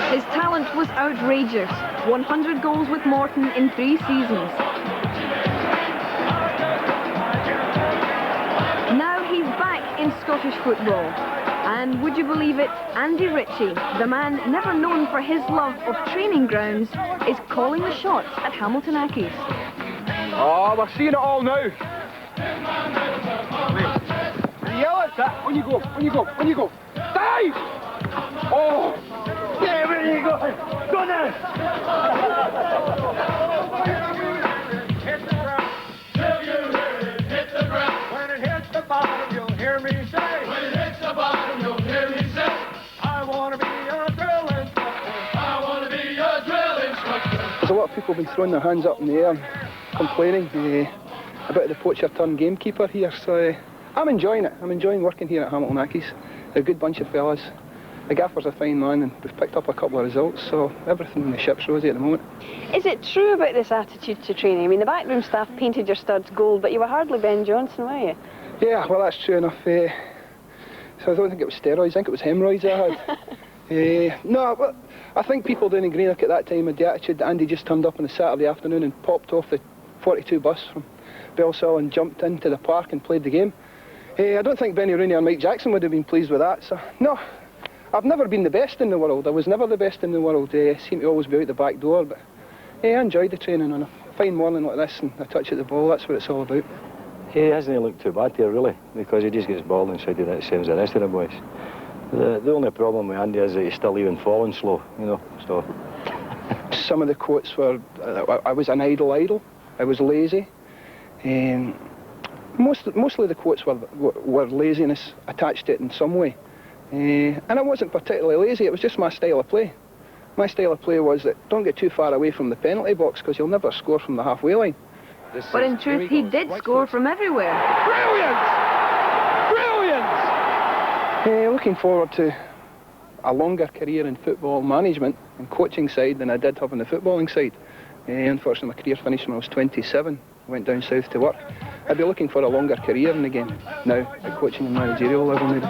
His talent was outrageous. 100 goals with Morton in 3 seasons. Now he's back in Scottish football. And would you believe it, Andy Ritchie, the man never known for his love of training grounds, is calling the shots at Hamilton Accies. Oh, we're seeing it all now. Yell at that when you go, when you go, when you go. Dive! Oh! Yeah, where you go? Go now! Hit the ground. Till you hear it hit the ground. When it hits the bottom, you'll hear me say. When it hits the bottom, you'll hear me say. I want to be your drill instructor. I want to be your drill instructor. There's a lot of people have been throwing their hands up in the air, complaining about the poacher-turned-gamekeeper here, so I'm enjoying it. I'm enjoying working here at Hamilton Accies. They're a good bunch of fellas. The gaffer's a fine man, and we've picked up a couple of results, so everything in the ship's rosy at the moment. Is it true about this attitude to training? I mean, the backroom staff painted your studs gold, but you were hardly Ben Johnson, were you? Yeah, well, that's true enough. So I don't think it was steroids, I think it was hemorrhoids I had. No, well, I think people down in Greenock at that time had the attitude that Andy just turned up on a Saturday afternoon and popped off the 42 bus from Bellsall and jumped into the park and played the game. I don't think Benny Rooney or Mike Jackson would have been pleased with that, so no. I've never been the best in the world. I was never the best in the world. I seem to always be out the back door, but I enjoyed the training on a fine morning like this and a touch at the ball. That's what it's all about. He hasn't looked too bad here, really, because he just gets ball inside the net, same as the rest of the boys. The only problem with Andy is that he's still even falling slow, you know, so... Some of the quotes were, I was an idle, I was lazy. Mostly the quotes were laziness attached to it in some way. And I wasn't particularly lazy, it was just my style of play. My style of play was that don't get too far away from the penalty box because you'll never score from the halfway line. But in truth, he did score from everywhere. Brilliant! Brilliant! Looking forward to a longer career in football management and coaching side than I did have on the footballing side. Unfortunately, my career finished when I was 27. Went down south to work. I'd be looking for a longer career in the game now, at coaching and managerial level maybe.